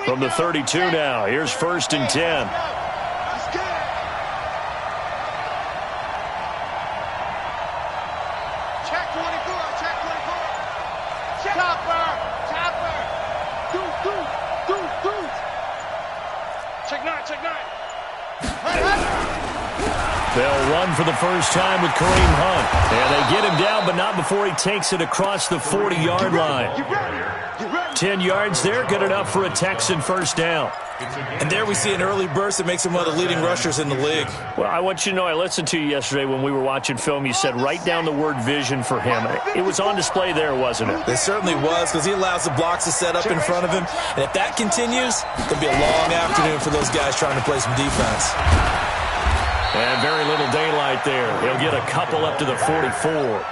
From the 32 now, here's 1st and 10. Check 24, check 24. Chopper. Check 9, check 9. They'll run for the first time with Kareem Hunt. And they get him down, but not before he takes it across the 40-yard line. 10 yards there, good enough for a Texan first down. And there we see an early burst that makes him one of the leading rushers in the league. Well, I want you to know, I listened to you yesterday when we were watching film. You said write down the word vision for him. It was on display there, wasn't it? It certainly was, because he allows the blocks to set up in front of him. And if that continues, it'll be a long afternoon for those guys trying to play some defense. And very little daylight there. He'll get a couple up to the 44.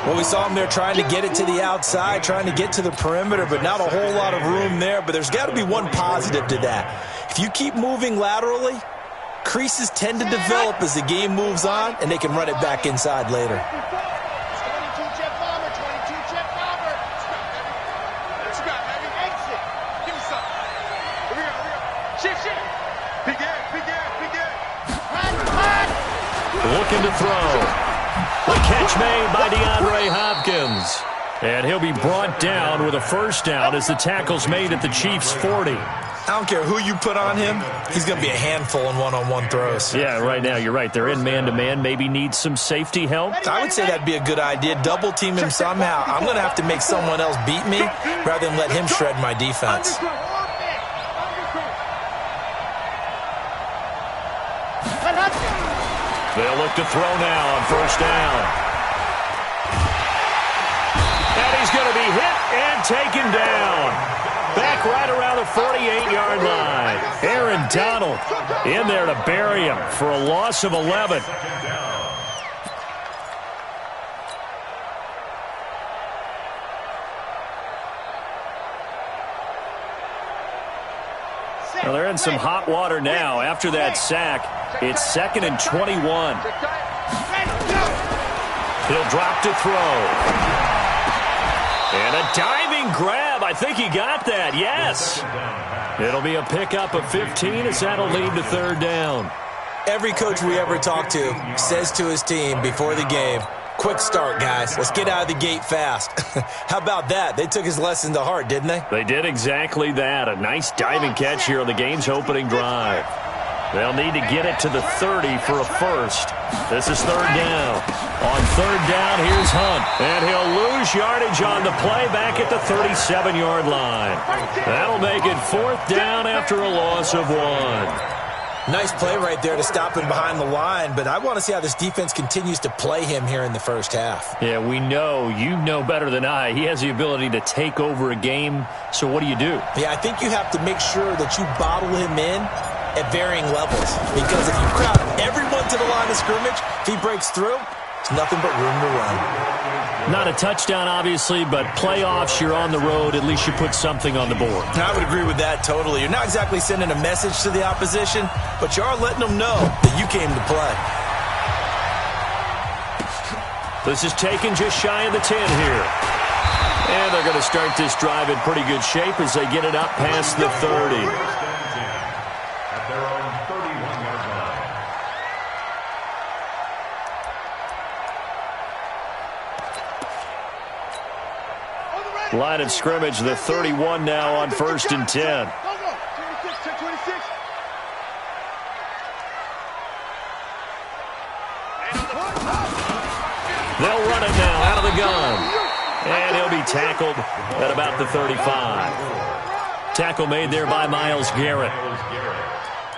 Well, we saw him there trying to get it to the outside, trying to get to the perimeter, but not a whole lot of room there. But there's got to be one positive to that. If you keep moving laterally, creases tend to develop as the game moves on, and they can run it back inside later. 22-chip bomber, 22-chip bomber. Scrap, baby. Exit. Give me some. Here we go. Shift. Big air. Looking to throw. The catch made by DeAndre Hopkins. And he'll be brought down with a first down as the tackle's made at the Chiefs' 40. I don't care who you put on him, he's going to be a handful in one-on-one throws. Yeah, right now, you're right. They're in man-to-man. Maybe need some safety help. I would say that'd be a good idea. Double-team him somehow. I'm going to have to make someone else beat me rather than let him shred my defense. They'll look to throw now on first down. And he's going to be hit and taken down. Back right around the 48-yard line. Aaron Donald in there to bury him for a loss of 11. Well, they're in some hot water now. After that sack, it's 2nd and 21. He'll drop to throw. And a diving grab. I think he got that. Yes. It'll be a pickup of 15 as that'll lead to 3rd down. Every coach we ever talk to says to his team before the game, quick start, guys. Let's get out of the gate fast. How about that? They took his lesson to heart, didn't they? They did exactly that. A nice diving catch here on the game's opening drive. They'll need to get it to the 30 for a first. This is 3rd down. On 3rd down, here's Hunt. And he'll lose yardage on the play back at the 37-yard line. That'll make it 4th down after a loss of 1. Nice play right there to stop him behind the line, but I want to see how this defense continues to play him here in the first half. Yeah, we know. You know better than I. He has the ability to take over a game, so what do you do? Yeah, I think you have to make sure that you bottle him in at varying levels, because if you crowd everyone to the line of scrimmage, if he breaks through, there's nothing but room to run. Not a touchdown, obviously, but playoffs, you're on the road. At least you put something on the board. I would agree with that totally. You're not exactly sending a message to the opposition, but you are letting them know that you came to play. This is taken just shy of the 10 here. And they're going to start this drive in pretty good shape as they get it up past the 30. Line of scrimmage, the 31 now on 1st and 10. They'll run it now out of the gun. And he'll be tackled at about the 35. Tackle made there by Myles Garrett.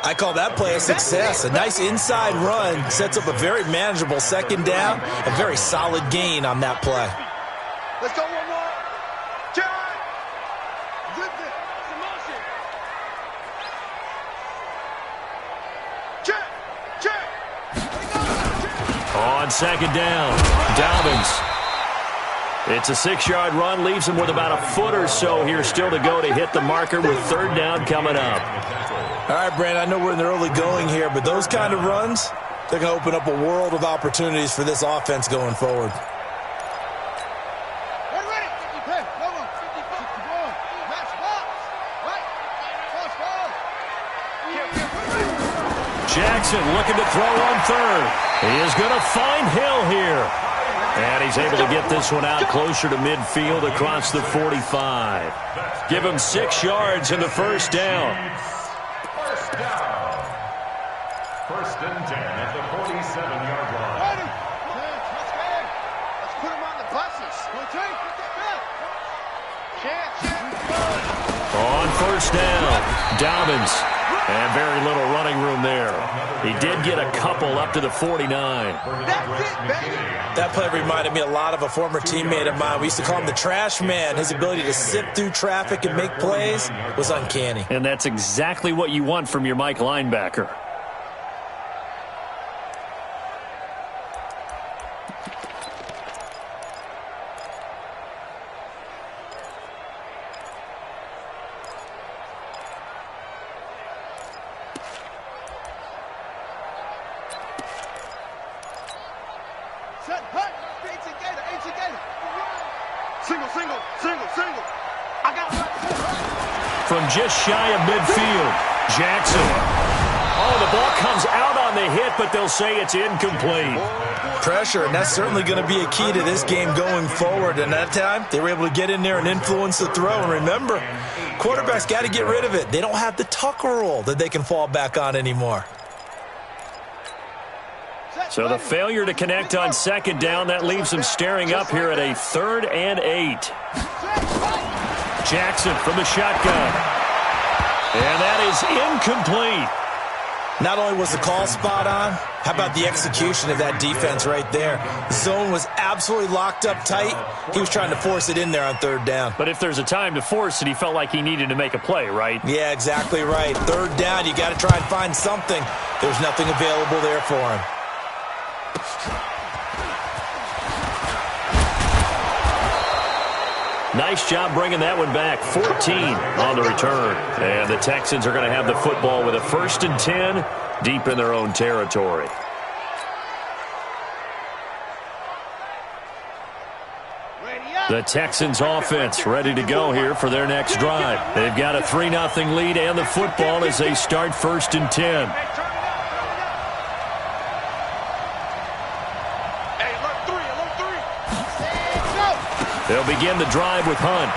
I call that play a success. A nice inside run sets up a very manageable 2nd down. A very solid gain on that play. Let's go one more. On 2nd down, Dobbins. It's a 6-yard run, leaves him with about a foot or so here still to go to hit the marker with 3rd down coming up. All right, Brand, I know we're in the early going here, but those kind of runs, they're going to open up a world of opportunities for this offense going forward. Jackson looking to throw on third. He is going to find Hill here. And he's able to get this one out closer to midfield across the 45. Give him 6 yards in the first down. First down. First and 10 at the 47-yard line. Ready? Let's go. Let's put him on the buses. On first down, Dobbins. And very little running room there. He did get a couple up to the 49. That play reminded me a lot of a former teammate of mine. We used to call him the trash man. His ability to sift through traffic and make plays was uncanny. And that's exactly what you want from your Mike linebacker. From just shy of midfield, Jackson. Oh, the ball comes out on the hit, but they'll say it's incomplete. Pressure, and that's certainly going to be a key to this game going forward. And that time, they were able to get in there and influence the throw. And remember, quarterbacks got to get rid of it. They don't have the tucker roll that they can fall back on anymore. So the failure to connect on second down, that leaves them staring up here at a 3rd and 8. Jackson from the shotgun. And that is incomplete. Not only was the call spot on, how about the execution of that defense right there? The zone was absolutely locked up tight. He was trying to force it in there on 3rd down. But if there's a time to force it, he felt like he needed to make a play, right? Yeah, exactly right. 3rd down, you got to try and find something. There's nothing available there for him. Nice job bringing that one back. 14 on the return. And the Texans are going to have the football with a 1st and 10 deep in their own territory. The Texans offense ready to go here for their next drive. They've got a 3-0 lead and the football as they start 1st and 10. They'll begin the drive with Hunt.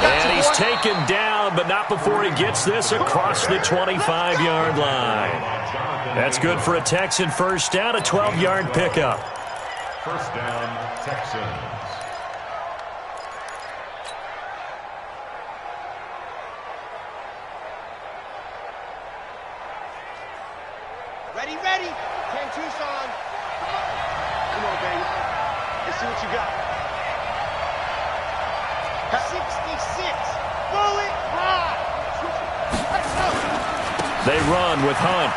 And he's taken down, but not before he gets this across the 25-yard line. That's good for a Texan first down, a 12-yard pickup. First down, Texans. Ready, ready. 10 Tucson. Come on, baby. Let's see what you got. 66. Bullet high. Let's go. They run with Hunt.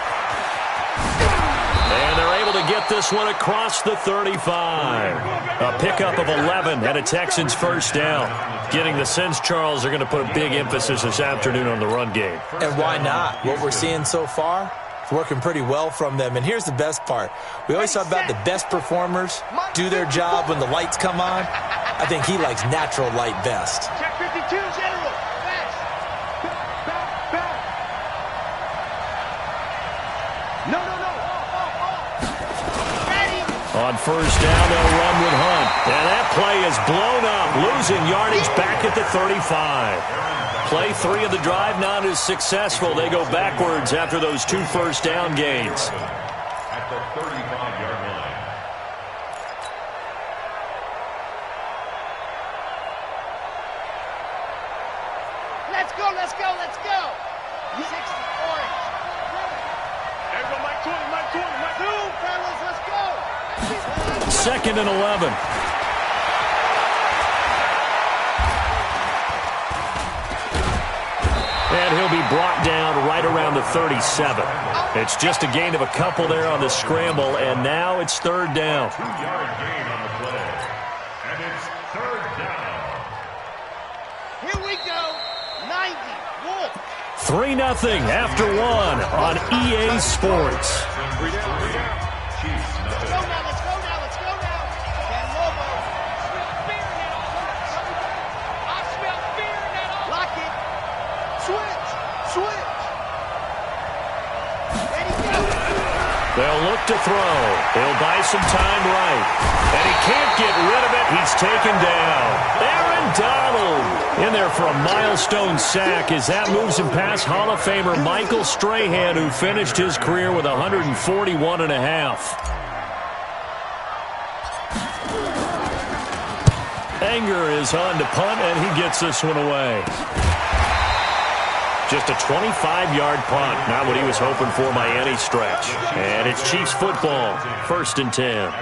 And they're able to get this one across the 35. A pickup of 11 and a Texans first down. Getting the sense, Charles, they're going to put a big emphasis this afternoon on the run game. And why not? What we're seeing so far, it's working pretty well from them. And here's the best part. We always talk about the best performers do their job when the lights come on. I think he likes natural light best. Check 52, General. Fast. Back. No. Ready. On first down, they'll run with Hunt. And that play is blown up, losing yardage back at the 35. Play 3 of the drive not as successful. They go backwards after those 2 first down gains. At the 35-yard line. Let's go. 60 orange. There go Mike 20. Move, fellas, let's go. 2nd and 11. And he'll be brought down right around the 37. It's just a gain of a couple there on the scramble, and now it's 3rd down. 2-yard gain on the play. And it's 3rd down. Here we go. 90. Wolf. 3-0 after 1 on EA Sports. Let's go now. San Lobo. I smell fear in that. Lock it. Switch. to throw. He'll buy some time right. And he can't get rid of it. He's taken down. Aaron Donald in there for a milestone sack as that moves him past Hall of Famer Michael Strahan, who finished his career with 141 and a half. Anger is on to punt, and he gets this one away. Just a 25-yard punt, not what he was hoping for by any stretch. And it's Chiefs football, 1st and 10.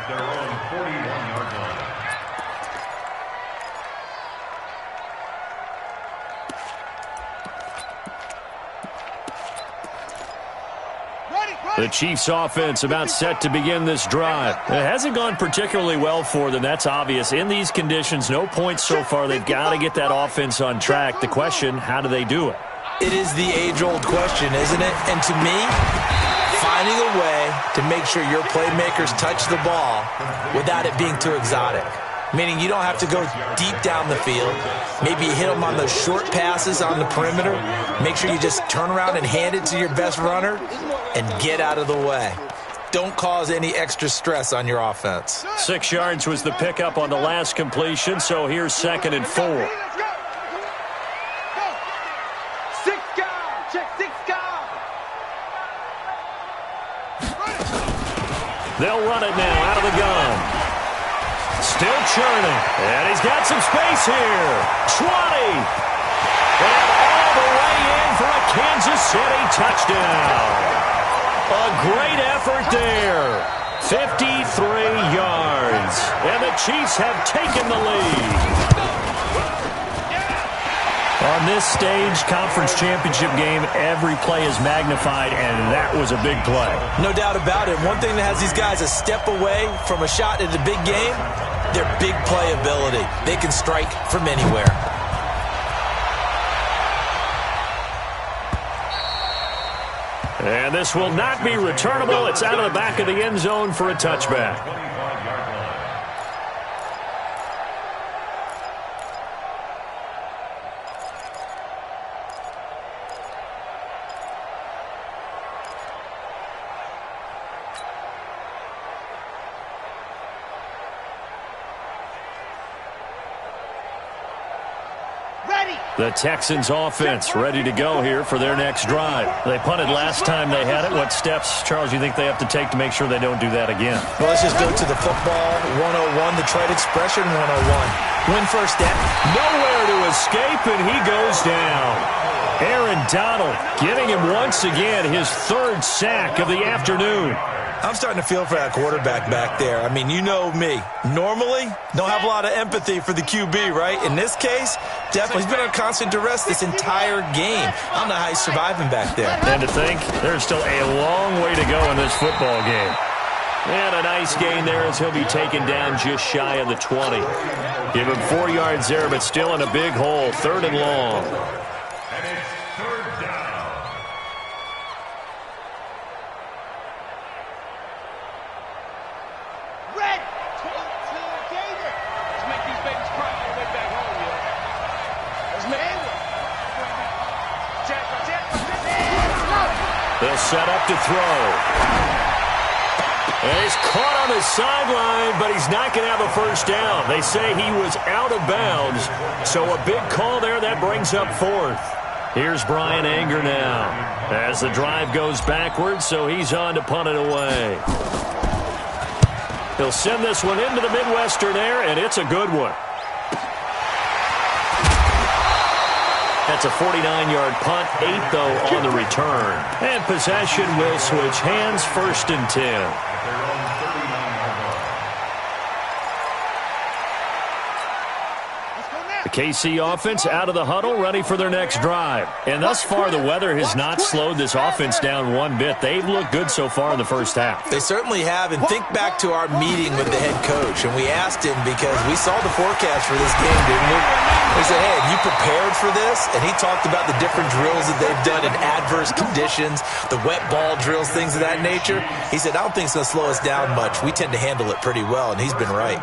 The Chiefs offense about set to begin this drive. It hasn't gone particularly well for them. That's obvious. In these conditions, no points so far. They've got to get that offense on track. The question, how do they do it? It is the age-old question, isn't it? And to me, finding a way to make sure your playmakers touch the ball without it being too exotic. Meaning you don't have to go deep down the field. Maybe you hit them on those short passes on the perimeter. Make sure you just turn around and hand it to your best runner and get out of the way. Don't cause any extra stress on your offense. 6 yards was the pickup on the last completion, so here's 2nd and 4. They'll run it now out of the gun. Still churning. And he's got some space here. 20. And all the way in for a Kansas City touchdown. A great effort there. 53 yards. And the Chiefs have taken the lead. On this stage, conference championship game, every play is magnified, and that was a big play. No doubt about it. One thing that has these guys a step away from a shot at the big game, their big play ability. They can strike from anywhere. And this will not be returnable. It's out of the back of the end zone for a touchback. The Texans offense ready to go here for their next drive. They punted last time they had it. What steps, Charles, you think they have to take to make sure they don't do that again? Well, let's just go to the football 101, the trade expression 101. Win first down. Nowhere to escape, and he goes down. Aaron Donald getting him once again his 3rd sack of the afternoon. I'm starting to feel for that quarterback back there. I mean, you know me. Normally, don't have a lot of empathy for the QB, right? In this case, definitely he's been on constant duress this entire game. I don't know how he's surviving back there. And to think, there's still a long way to go in this football game. And a nice gain there as he'll be taken down just shy of the 20. Give him 4 yards there, but still in a big hole. 3rd and long. And it's 3rd down. They'll set up to throw. And he's caught on the sideline, but he's not going to have a first down. They say he was out of bounds, so a big call there that brings up 4th. Here's Brian Anger now as the drive goes backwards, so he's on to punt it away. He'll send this one into the Midwestern air, and it's a good one. That's a 49-yard punt, 8 though on the return. And possession will switch hands, 1st and 10. The KC offense out of the huddle, ready for their next drive. And thus far, the weather has not slowed this offense down one bit. They've looked good so far in the first half. They certainly have. And think back to our meeting with the head coach. And we asked him because we saw the forecast for this game, didn't we? We said, hey, have you prepared for this? And he talked about the different drills that they've done in adverse conditions, the wet ball drills, things of that nature. He said, I don't think it's going to slow us down much. We tend to handle it pretty well, and he's been right.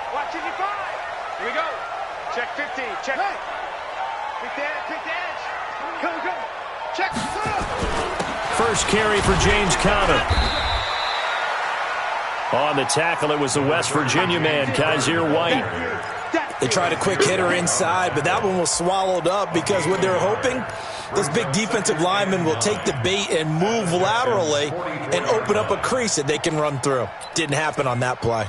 Watch it, Check 15. Check. Hey. Pick the edge. Pick the edge. Come. Check. First carry for James Conner. On the tackle, it was the West Virginia man, Kaiser White. They tried a quick hitter inside, but that one was swallowed up because what they're hoping, those big defensive linemen will take the bait and move laterally and open up a crease that they can run through. Didn't happen on that play.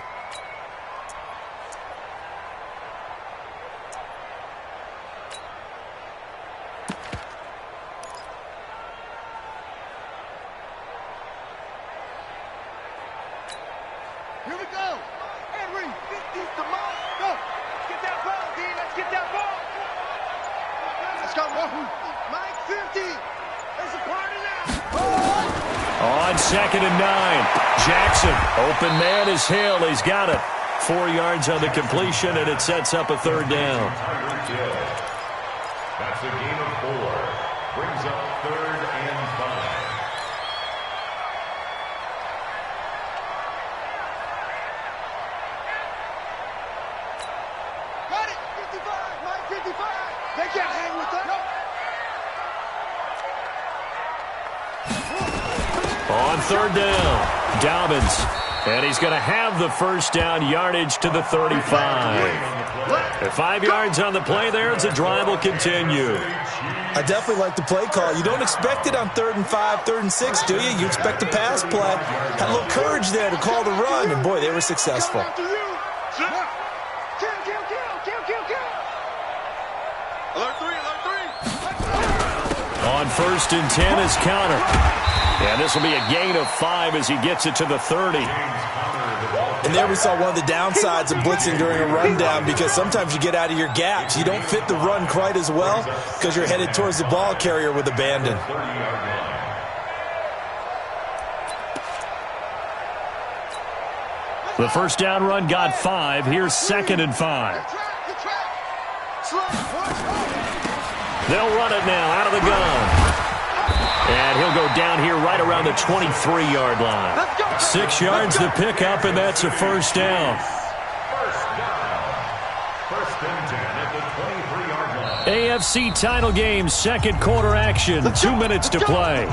Here we go. Henry, this the mark. Go. Get that ball, D. Let's get that ball. Let's go, Mike 50. There's a party now. On 2nd and 9. Jackson, open man is Hill. He's got it. 4 yards on the completion, and it sets up a 3rd down. That's a gain of 4. Brings up 3rd and 5. Got it. 55. Mike 55. They can't hang with us. On 3rd down, Dobbins. And he's going to have the 1st down, yardage to the 35. At 5 yards on the play there, as the drive will continue. I definitely like the play call. You don't expect it on 3rd and 5, 3rd and 6, do you? You expect a pass play. Had a little courage there to call the run, and boy, they were successful. Kill. Alert 3. On 1st and 10 is Conner. And this will be a gain of 5 as he gets it to the 30. And there we saw one of the downsides of blitzing during a rundown, because sometimes you get out of your gaps. You don't fit the run quite as well because you're headed towards the ball carrier with abandon. The 1st down run got 5. Here's 2nd and 5. They'll run it now out of the gun. And he'll go down here right around the 23-yard line. 6 yards to pick up, and that's a 1st down. 1st and 10 at the 23-yard line. AFC title game, 2nd quarter action. 2 minutes to play.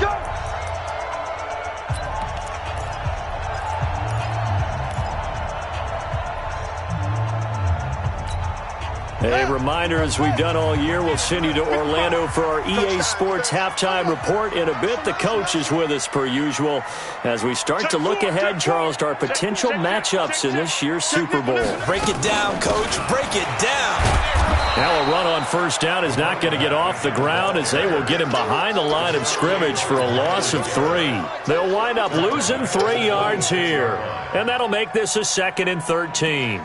A reminder, as we've done all year, we'll send you to Orlando for our EA Sports halftime report. In a bit, the coach is with us per usual as we start to look ahead, Charles, to our potential matchups in this year's Super Bowl. Break it down, Coach. Break it down. Now a run on 1st down is not going to get off the ground, as they will get him behind the line of scrimmage for a loss of 3. They'll wind up losing 3 yards here, and that'll make this a 2nd and 13.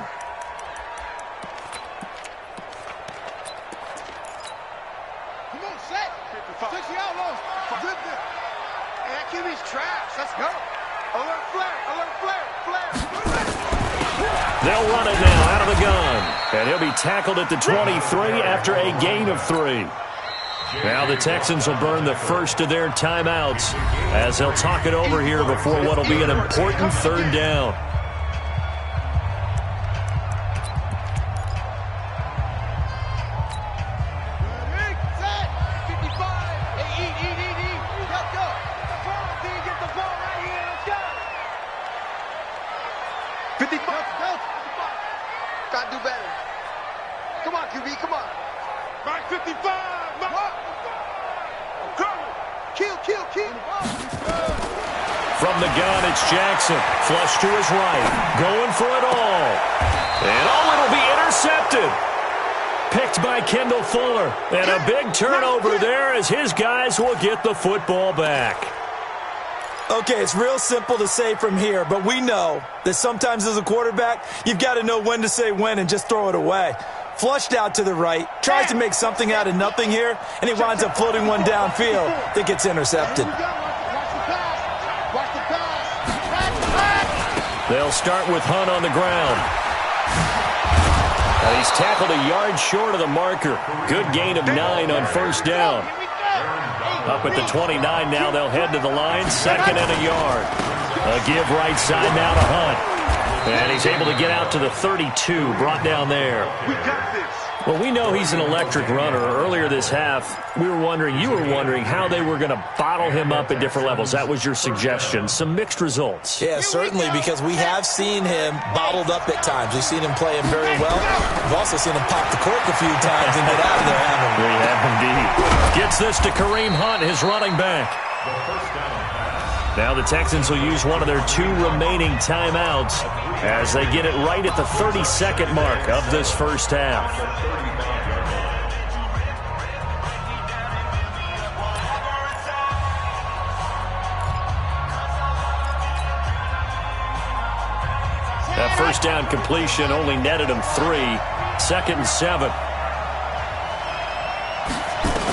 They'll run it now out of the gun. And he'll be tackled at the 23 after a gain of 3. Now the Texans will burn the first of their timeouts as they'll talk it over here before what will be an important 3rd down. Gotta do better. Come on, QB, come on. Mark 55. Kill. From the gun, it's Jackson. Flush to his right. Going for it all. And it'll be intercepted. Picked by Kendall Fuller. And a big turnover there as his guys will get the football back. Okay, it's real simple to say from here, but we know that sometimes as a quarterback, you've got to know when to say when and just throw it away. Flushed out to the right, tries to make something out of nothing here, and he winds up floating one downfield that gets intercepted. They'll start with Hunt on the ground. And he's tackled a yard short of the marker. Good gain of 9 on 1st down. Up at the 29 now, they'll head to the line, 2nd and a yard. A give right side now to Hunt. And he's able to get out to the 32, brought down there. We got this. Well, we know he's an electric runner. Earlier this half, you were wondering how they were going to bottle him up at different levels. That was your suggestion. Some mixed results. Yeah, certainly, because we have seen him bottled up at times. We've seen him play him very well. We've also seen him pop the cork a few times and get out of there, haven't we? We have indeed. Gets this to Kareem Hunt, his running back. Now the Texans will use one of their 2 remaining timeouts as they get it right at the 30-second mark of this first half. That first down completion only netted him 3. 2nd and 7.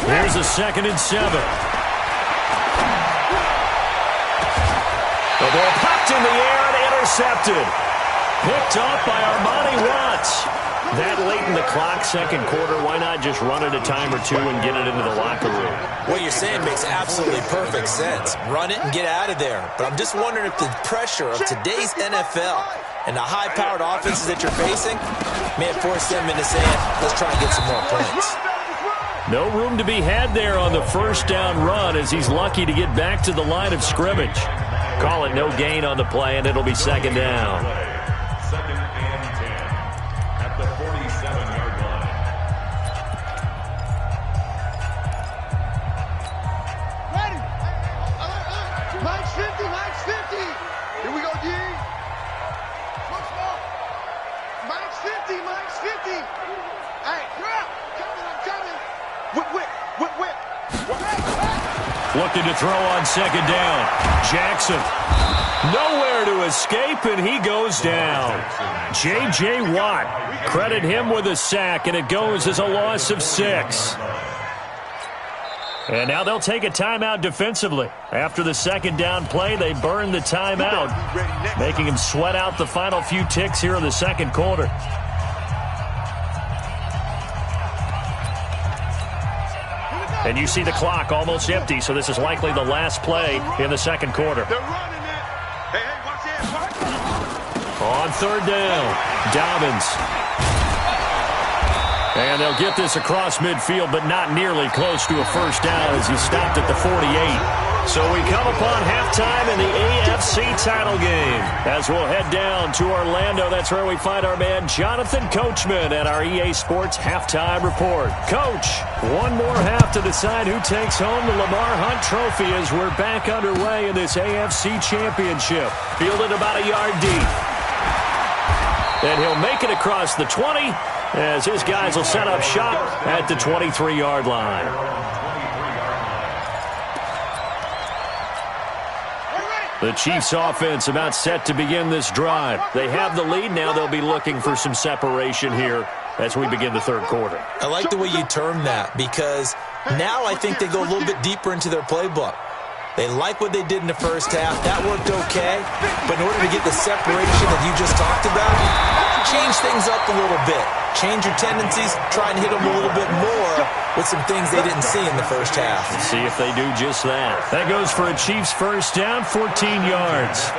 Here's a 2nd and 7. The ball popped in the air and intercepted. Picked off by Armani Watts. That late in the clock, second quarter, why not just run it a time or two and get it into the locker room? What you're saying makes absolutely perfect sense. Run it and get out of there. But I'm just wondering if the pressure of today's NFL and the high-powered offenses that you're facing may have forced them into saying, let's try and get some more points. No room to be had there on the first down run as he's lucky to get back to the line of scrimmage. Call it no gain on the play, and it'll be 2nd down. 2nd and 10 at the 47-yard line. Ready? Mike's 50, Mike's 50. Here we go, D. Mike's 50, Mike's 50. Hey, drop. I'm coming. Whip. Looking to throw on 2nd down. Jackson. Nowhere to escape, and he goes down. J.J. Watt. Credit him with a sack, and it goes as a loss of 6. And now they'll take a timeout defensively. After the 2nd down play, they burn the timeout, making him sweat out the final few ticks here in the 2nd quarter. And you see the clock almost empty, so this is likely the last play in the 2nd quarter. They're running that. Hey, watch that. On 3rd down, Dobbins. And they'll get this across midfield, but not nearly close to a first down as he stopped at the 48. So we come upon halftime in the AFC title game. As we'll head down to Orlando, that's where we find our man Jonathan Coachman at our EA Sports Halftime Report. Coach, one more half to decide who takes home the Lamar Hunt Trophy as we're back underway in this AFC Championship. Fielded about a yard deep. And he'll make it across the 20 as his guys will set up shop at the 23-yard line. The Chiefs' offense about set to begin this drive. They have the lead. Now they'll be looking for some separation here as we begin the 3rd quarter. I like the way you term that because now I think they go a little bit deeper into their playbook. They like what they did in the first half. That worked okay. But in order to get the separation that you just talked about, change things up a little bit. Change your tendencies. Try and hit them a little bit more with some things they didn't see in the first half. Let's see if they do just that. That goes for a Chiefs first down, 14 yards.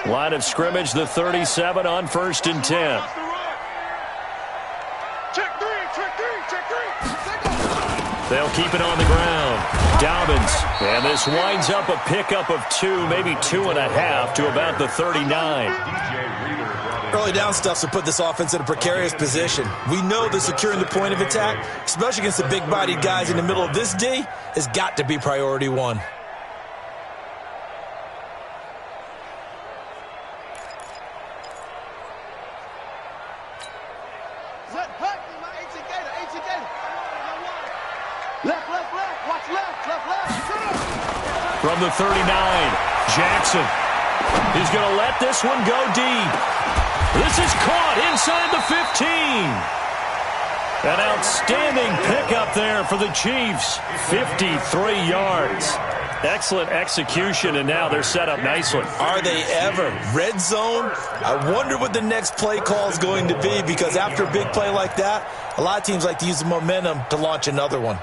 Line of scrimmage, the 37 on 1st and 10. They'll keep it on the ground. Dobbins. And this winds up a pickup of 2, maybe 2.5 to about the 39. Early down stuffs will put this offense in a precarious position. We know that securing the point of attack, especially against the big-bodied guys in the middle of this D, has got to be priority 1. From the 39, Jackson. He's going to let this one go deep. This is caught inside the 15. An outstanding pickup there for the Chiefs. 53 yards. Excellent execution, and now they're set up nicely. Are they ever? Red zone? I wonder what the next play call is going to be, because after a big play like that, a lot of teams like to use the momentum to launch another one.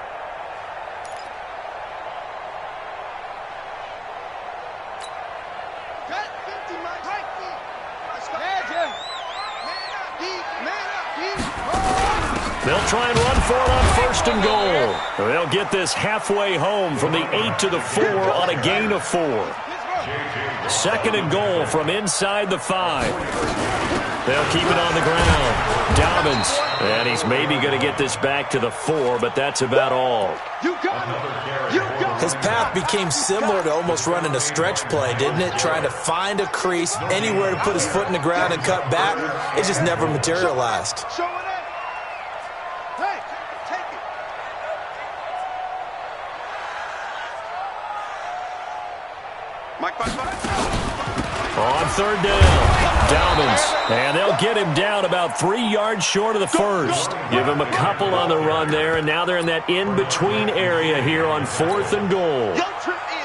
They'll try and run for it on 1st and goal. They'll get this halfway home from the 8 to the 4 on a gain of 4. 2nd and goal from inside the 5. They'll keep it on the ground. Dobbins, and he's maybe going to get this back to the 4, but that's about all. His path became similar to almost running a stretch play, didn't it? Trying to find a crease, anywhere to put his foot in the ground and cut back. It just never materialized. On 3rd down, Dobbins, and they'll get him down about 3 yards short of the 1st. Give him a couple on the run there, and now they're in that in-between area here on 4th and goal.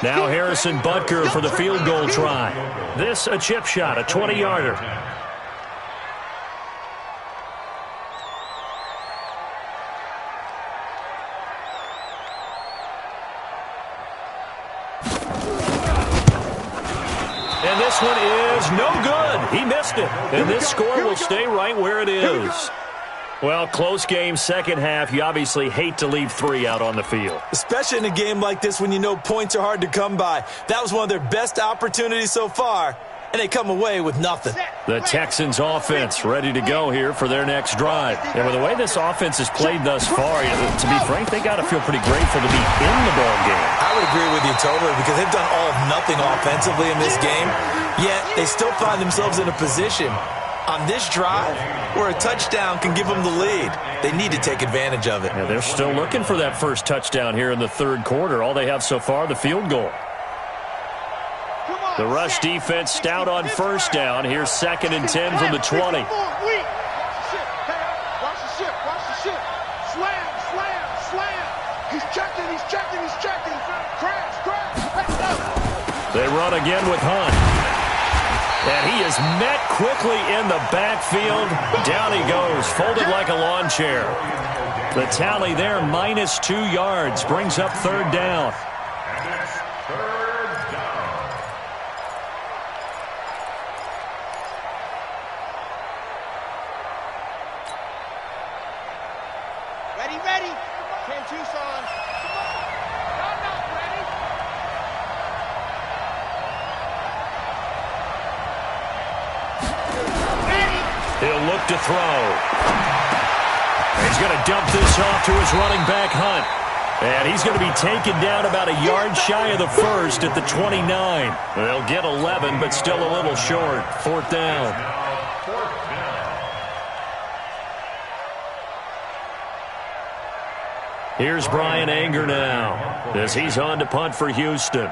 Now Harrison Butker for the field goal try. This a chip shot, a 20-yarder. And this one is no good. He missed it. And this score will stay right where it is. Well, close game, second half. You obviously hate to leave 3 out on the field. Especially in a game like this when you know points are hard to come by. That was one of their best opportunities so far, and they come away with nothing. The Texans offense ready to go here for their next drive. And with the way this offense has played thus far, to be frank, they got to feel pretty grateful to be in the ball game. I would agree with you totally because they've done all of nothing offensively in this game, yet they still find themselves in a position on this drive where a touchdown can give them the lead. They need to take advantage of it. Yeah, they're still looking for that first touchdown here in the 3rd quarter. All they have so far, the field goal. The rush defense stout on 1st down. Here's 2nd and 10 from the 20. Watch the ship. Slam. He's checking. Crash. They run again with Hunt. And he is met quickly in the backfield. Down he goes, folded like a lawn chair. The tally there, -2 yards, brings up 3rd down. Ready. 10 Tucson. He'll look to throw. He's going to dump this off to his running back, Hunt. And he's going to be taken down about a yard shy of the 1st at the 29. They'll get 11, but still a little short. 4th down. Here's Brian Anger now as he's on to punt for Houston.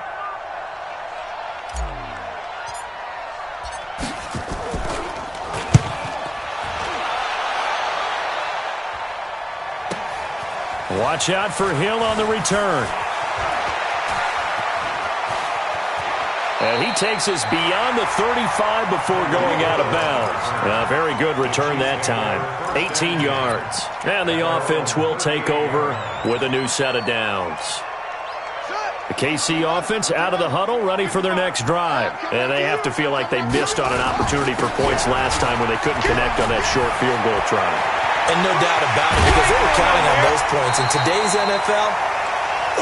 Watch out for Hill on the return. And he takes us beyond the 35 before going out of bounds. A very good return that time. 18 yards. And the offense will take over with a new set of downs. The KC offense out of the huddle, ready for their next drive. And they have to feel like they missed on an opportunity for points last time when they couldn't connect on that short field goal try. And no doubt about it, because they were counting on those points. In today's NFL,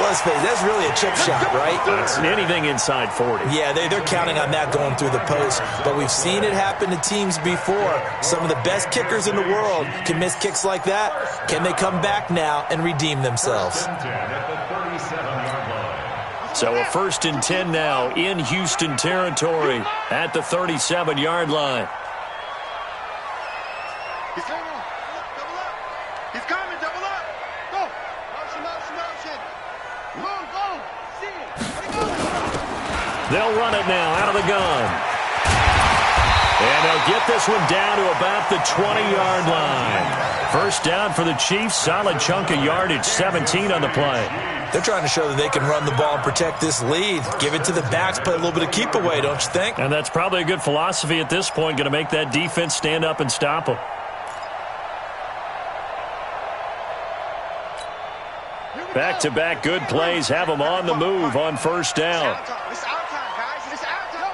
let's face it, that's really a chip shot, right? It's anything inside 40. Yeah, they're counting on that going through the post. But we've seen it happen to teams before. Some of the best kickers in the world can miss kicks like that. Can they come back now and redeem themselves? So a 1st and 10 now in Houston territory at the 37-yard line. He's coming, double up. Go. Motion. Go. See it. They'll run it now out of the gun. And they'll get this one down to about the 20-yard line. 1st down for the Chiefs. Solid chunk of yardage, 17 on the play. They're trying to show that they can run the ball and protect this lead. Give it to the backs, play a little bit of keep away, don't you think? And that's probably a good philosophy at this point, going to make that defense stand up and stop them. Back-to-back good plays have them on the move on 1st down. It's our time, guys. It's our time.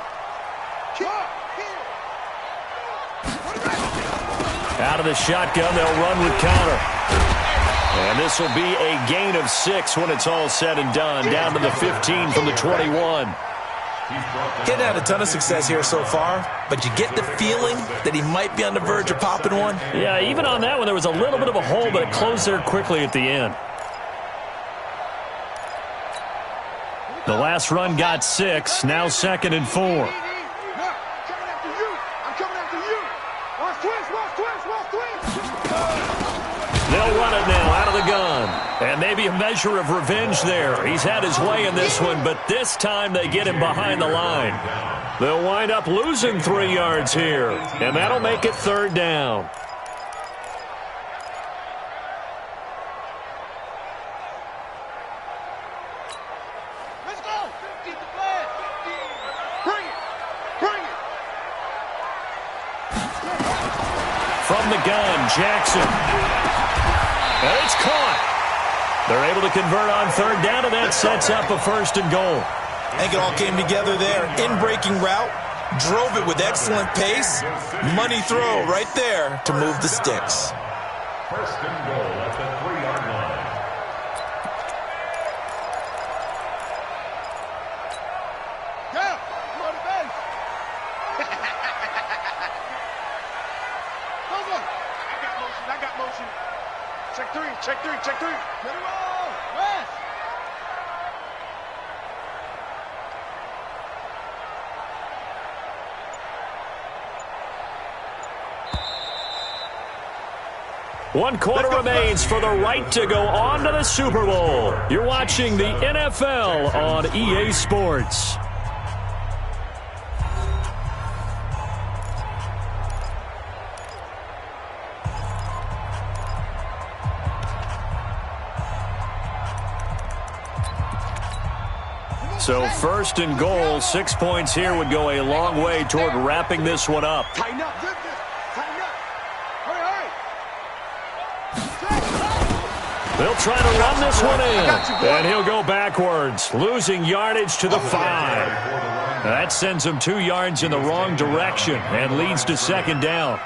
Out of the shotgun, they'll run with counter. And this will be a gain of 6 when it's all said and done. Down to the 15 from the 21. Getting had a ton of success here so far, but you get the feeling that he might be on the verge of popping one. Yeah, even on that one, there was a little bit of a hole, but it closed there quickly at the end. The last run got 6, now 2nd and 4. They'll run it now out of the gun. And maybe a measure of revenge there. He's had his way in this one, but this time they get him behind the line. They'll wind up losing 3 yards here, and that'll make it 3rd down. Let's go. 50 to play. Bring it. Bring it. From the gun, Jackson. And it's caught. They're able to convert on 3rd down, and that sets up a 1st and goal. I think it all came together there. In-breaking route, drove it with excellent pace. Money throw right there to move the sticks. 1st and goal at the 3-yard line. Yeah, come on the base. Over. I got motion. Check 3, check 3, check 3. Let it roll. West. One quarter remains for the right to go on to the Super Bowl. You're watching the NFL on EA Sports. So 1st and goal, 6 points here would go a long way toward wrapping this one up. Tighten up. Tighten up. Hurry. They'll try to run this one in, and he'll go backwards, losing yardage to the 5. That sends him 2 yards in the wrong direction and leads to 2nd down.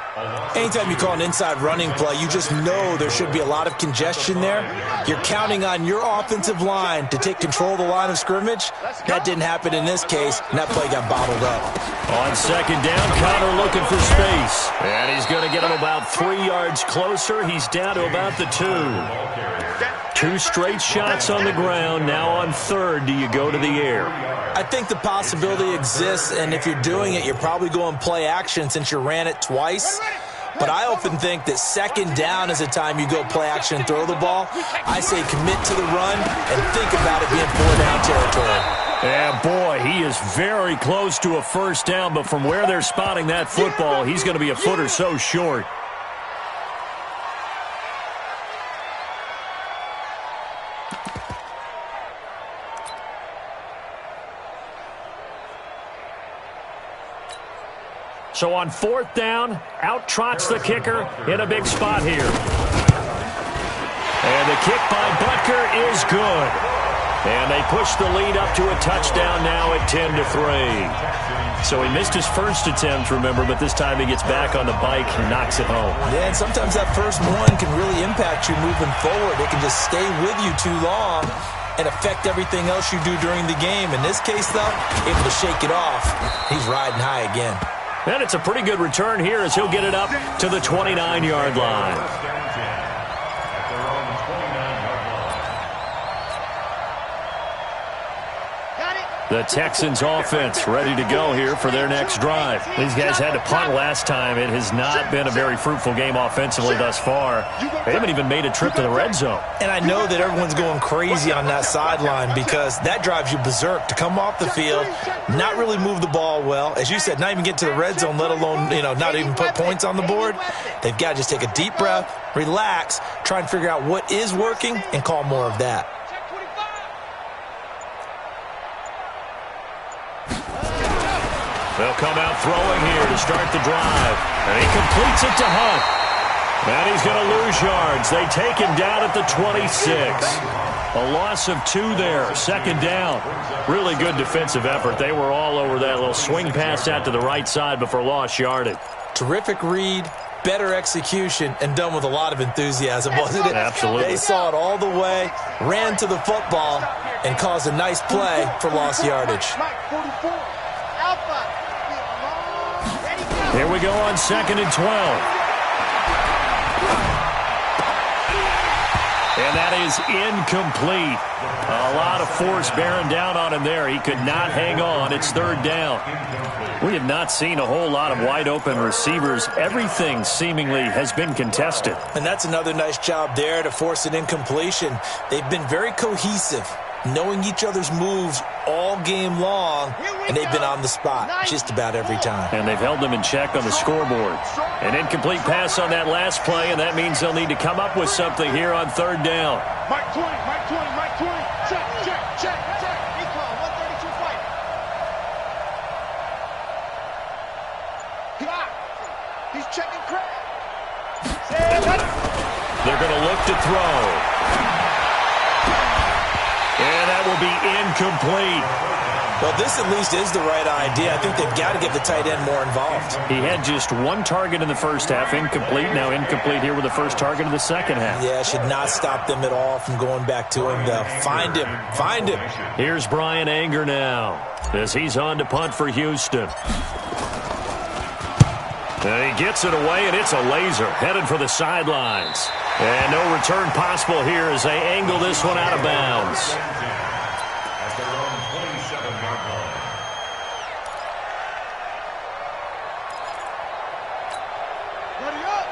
Anytime you call an inside running play, you just know there should be a lot of congestion there. You're counting on your offensive line to take control of the line of scrimmage. That didn't happen in this case, and that play got bottled up. On 2nd down, Connor looking for space. And he's going to get him about 3 yards closer. He's down to about the 2. 2 straight shots on the ground. Now on 3rd, do you go to the air? I think the possibility exists, and if you're doing it, you're probably going play action since you ran it twice. But I often think that 2nd down is the time you go play action and throw the ball. I say commit to the run and think about it being 4-down territory. Yeah, boy, he is very close to a 1st down, but from where they're spotting that football, he's going to be a foot or so short. So on 4th down, out trots the kicker in a big spot here. And the kick by Butker is good. And they push the lead up to a touchdown now at 10-3. So he missed his first attempt, remember, but this time he gets back on the bike and knocks it home. Yeah, and sometimes that first one can really impact you moving forward. It can just stay with you too long and affect everything else you do during the game. In this case, though, able to shake it off. He's riding high again. And it's a pretty good return here as he'll get it up to the 29-yard line. The Texans offense ready to go here for their next drive. These guys had to punt last time. It has not been a very fruitful game offensively thus far. They haven't even made a trip to the red zone. And I know that everyone's going crazy on that sideline because that drives you berserk to come off the field, not really move the ball well. As you said, not even get to the red zone, let alone, not even put points on the board. They've got to just take a deep breath, relax, try and figure out what is working and call more of that. They'll come out throwing here to start the drive. And he completes it to Hunt. And he's going to lose yards. They take him down at the 26. A loss of 2 there. 2nd down. Really good defensive effort. They were all over that little swing pass out to the right side before lost yardage. Terrific read, better execution, and done with a lot of enthusiasm, wasn't it? Absolutely. They saw it all the way, ran to the football, and caused a nice play for lost yardage. Here we go on 2nd and 12. And that is incomplete. A lot of force bearing down on him there. He could not hang on. It's 3rd down. We have not seen a whole lot of wide-open receivers. Everything seemingly has been contested. And that's another nice job there to force an incompletion. They've been very cohesive, knowing each other's moves all game long, and they've been on the spot just about every time. And they've held them in check on the scoreboard. An incomplete pass on that last play, and that means they'll need to come up with something here on 3rd down. Mike 20, Mike 20, Mike 20. Check, check, check, check. Recall, 132 fight. Clock. He's checking crack. They're going to look to throw. And that will be incomplete. Well, this at least is the right idea. I think they've got to get the tight end more involved. He had just 1 target in the first half, incomplete. Now incomplete here with the first target of the second half. Yeah, should not stop them at all from going back to him, though. Find him. Find him. Here's Brian Anger now as he's on to punt for Houston. And he gets it away, and it's a laser headed for the sidelines. And no return possible here as they angle this one out of bounds.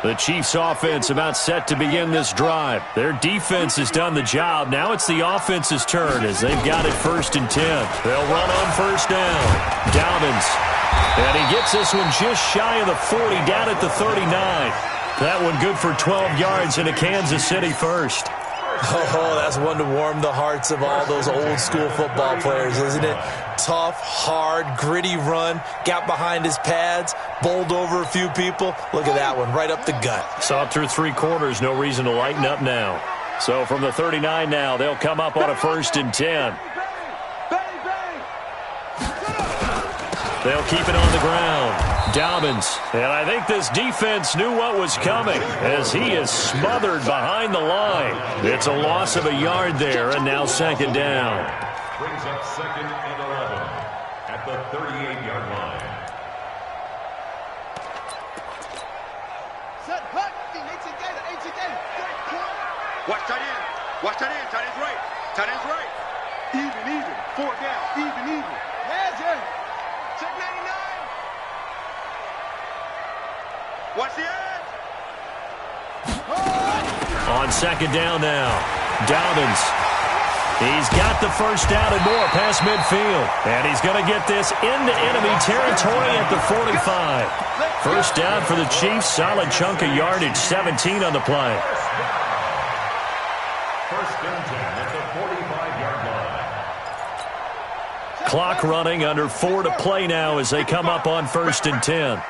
The Chiefs offense about set to begin this drive. Their defense has done the job. Now it's the offense's turn as they've got it 1st and 10. They'll run on 1st down. Dobbins. And he gets this one just shy of the 40, down at the 39. That one good for 12 yards in a Kansas City first. Oh, that's one to warm the hearts of all those old school football players, isn't it? Tough, hard, gritty run, got behind his pads, bowled over a few people. Look at that one, right up the gut. Saw it through 3 quarters, no reason to lighten up now. So from the 39 now, they'll come up on a 1st and 10. They'll keep it on the ground. Dobbins. And I think this defense knew what was coming as he is smothered behind the line. It's a loss of a yard there, and now 2nd down. Brings up 2nd and 11 at the 38-yard line. Set, hut. Watch tight end. Watch tight end. Tight end's right. Tight end's right. Even. 4 down. Even. Magic. Check 99. Watch the edge. On 2nd down now, Dobbins. He's got the 1st down and more past midfield. And he's going to get this into enemy territory at the 45. 1st down for the Chiefs. Solid chunk of yardage, 17 on the play. 1st and 10 at the 45-yard line. Clock running, under 4 to play now as they come up on 1st and 10.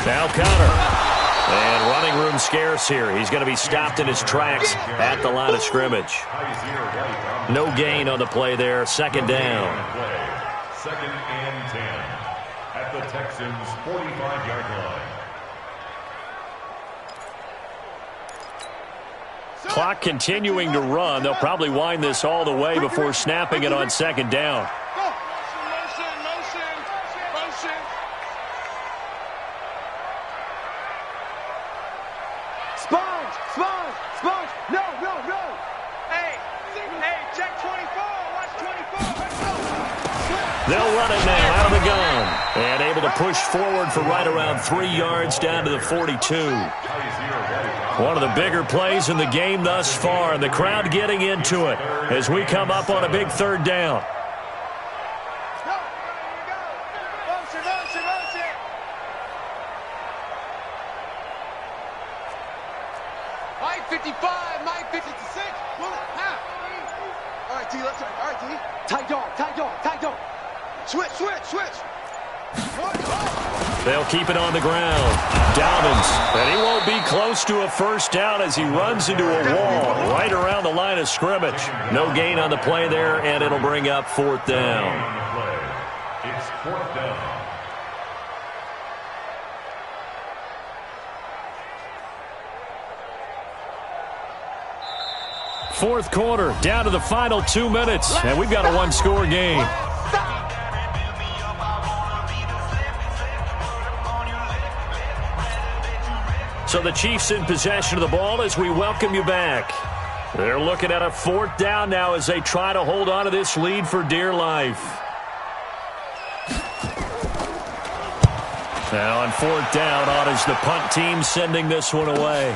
Now Connor. And running room scarce here. He's going to be stopped in his tracks at the line of scrimmage. No gain on the play there. 2nd down. 2nd and 10 at the Texans' 45-yard line. Clock continuing to run. They'll probably wind this all the way before snapping it on 2nd down. Sponge. No. Hey, check 24. Watch 24. They'll run it now out of the gun. And able to push forward for right around 3 yards down to the 42. One of the bigger plays in the game thus far, and the crowd getting into it as we come up on a big 3rd down. Mike 55, Mike 56. Pull it. Now. All right, D, left side. All right, D. Tight dog. Switch. They'll keep it on the ground. Dobbins, and he won't be close to a first down as he runs into a wall right around the line of scrimmage. No gain on the play there, and it'll bring up fourth down. It's fourth down. Fourth quarter, down to the final 2 minutes, and we've got a one-score game. So the Chiefs in possession of the ball as we welcome you back. They're looking at a fourth down now as they try to hold on to this lead for dear life. Now on fourth down, on is the punt team sending this one away.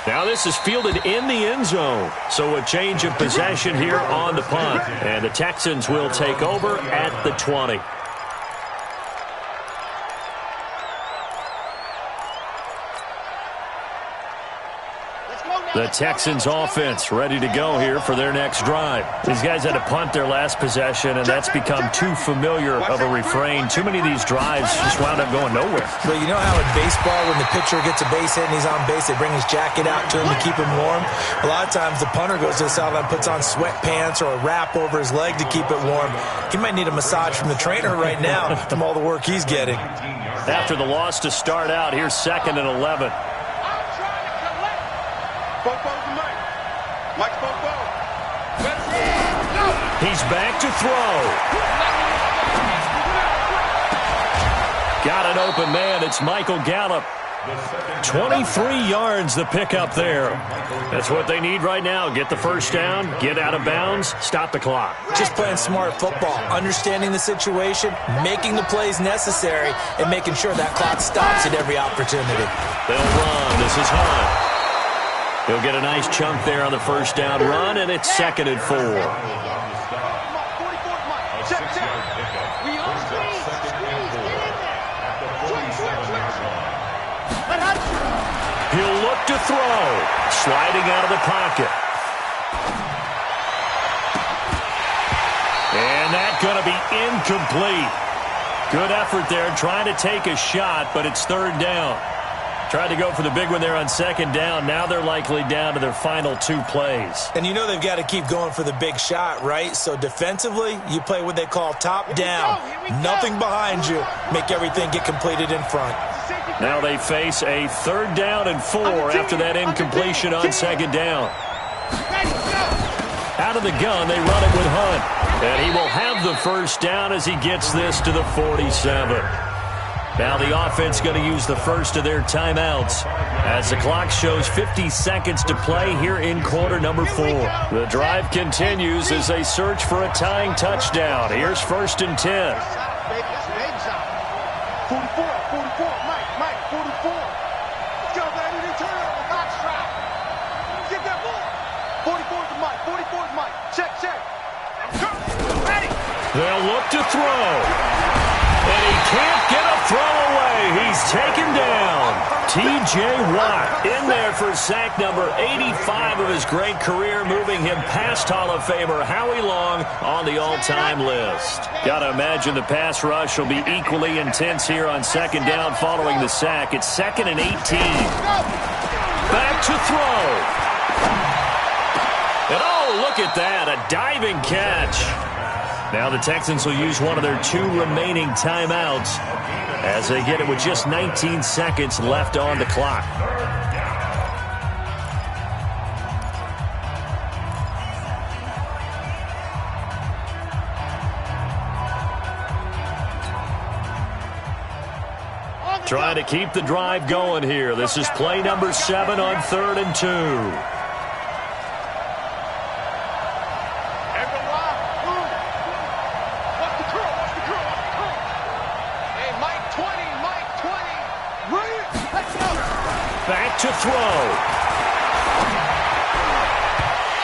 Now this is fielded in the end zone. So a change of possession here on the punt. And the Texans will take over at the 20. The Texans offense ready to go here for their next drive. These guys had to punt their last possession, and that's become too familiar of a refrain. Too many of these drives just wound up going nowhere. But you know how in baseball, when the pitcher gets a base hit and he's on base, they bring his jacket out to him to keep him warm? A lot of times the punter goes to the sideline, puts on sweatpants or a wrap over his leg to keep it warm. He might need a massage from the trainer right now from all the work he's getting. After the loss to start out, here's 2nd and 11. He's back to throw. Got an open man. It's Michael Gallup. 23 yards the pickup there. That's what they need right now. Get the first down, get out of bounds, stop the clock. Just playing smart football, understanding the situation, making the plays necessary, and making sure that clock stops at every opportunity. They'll run. This is Hunt. He'll get a nice chunk there on the first down run, and it's 2nd and 4. He'll look to throw. Sliding out of the pocket. And that's going to be incomplete. Good effort there trying to take a shot, but it's 3rd down. Tried to go for the big one there on 2nd down. Now they're likely down to their final 2 plays. And you know they've got to keep going for the big shot, right? So defensively, you play what they call top down. Nothing behind you. Make everything get completed in front. Now they face a 3rd down and 4 after that incompletion on 2nd down. Out of the gun, they run it with Hunt. And he will have the first down as he gets this to the 47. Now the offense going to use the first of their timeouts as the clock shows 50 seconds to play here in quarter number 4. The drive continues as they search for a tying touchdown. Here's 1st and 10. 44, Mike, 44. Let's go, baby. Return on the box strap. Get that ball. 44 is Mike. Check. Ready. They'll look to throw. And he can't get a throw away. He's taken down. T.J. Watt in there for sack number 85 of his great career, moving him past Hall of Famer Howie Long on the all-time list. Got to imagine the pass rush will be equally intense here on 2nd down following the sack. It's 2nd and 18. Back to throw. And oh, look at that, a diving catch. Now the Texans will use one of their 2 remaining timeouts as they get it with just 19 seconds left on the clock. Trying to keep the drive going here. This is play number 7 on 3rd and 2. Back to throw.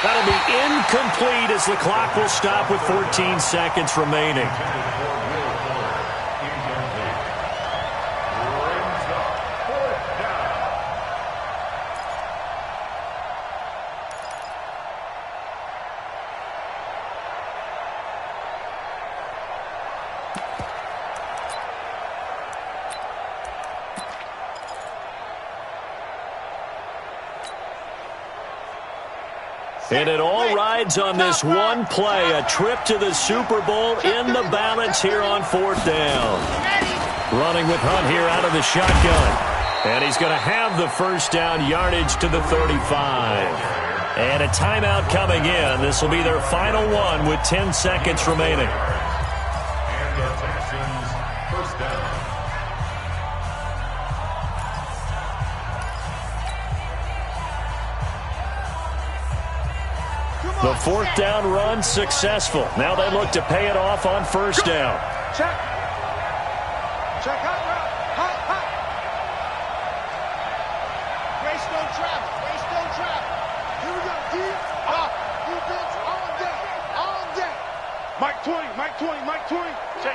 That'll be incomplete as the clock will stop with 14 seconds remaining. And it all rides on this one play, a trip to the Super Bowl in the balance here on 4th down. Running with Hunt here out of the shotgun. And he's going to have the first down, yardage to the 35. And a timeout coming in. This will be their final one with 10 seconds remaining. And the Texans first down. The 4th down run successful. Now they look to pay it off on 1st down. Check. Check out. Hot. Waste no travel. Here we go. Deep. Defense on deck. Mike 20. Check.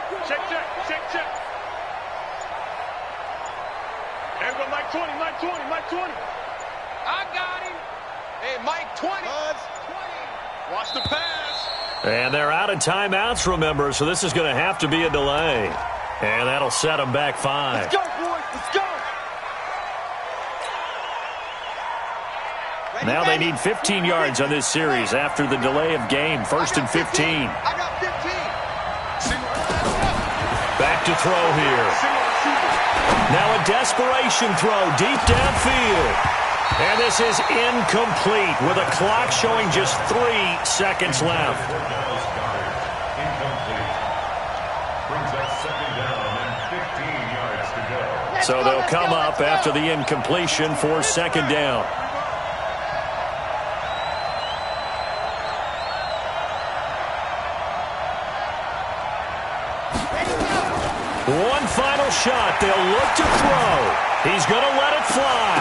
There we go, Mike 20. I got him. Hey, Mike 20. Buzz 20. Watch the pass. And they're out of timeouts, remember, so this is going to have to be a delay. And that'll set them back 5. Let's go, boys. Let's go. Now they need 15 yards on this series after the delay of game. 1st and 15. I got 15. Back to throw here. Now a desperation throw deep downfield. And this is incomplete with a clock showing just 3 seconds left. Incomplete. Brings up 2nd down and 15 yards to go. So they'll come up after the incompletion for 2nd down. One final shot. They'll look to throw. He's going to let it fly.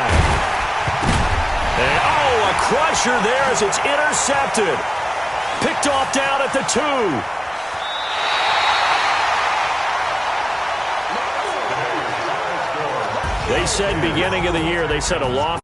And, a crusher there as it's intercepted. Picked off down at the 2. They said beginning of the year, they said a loss.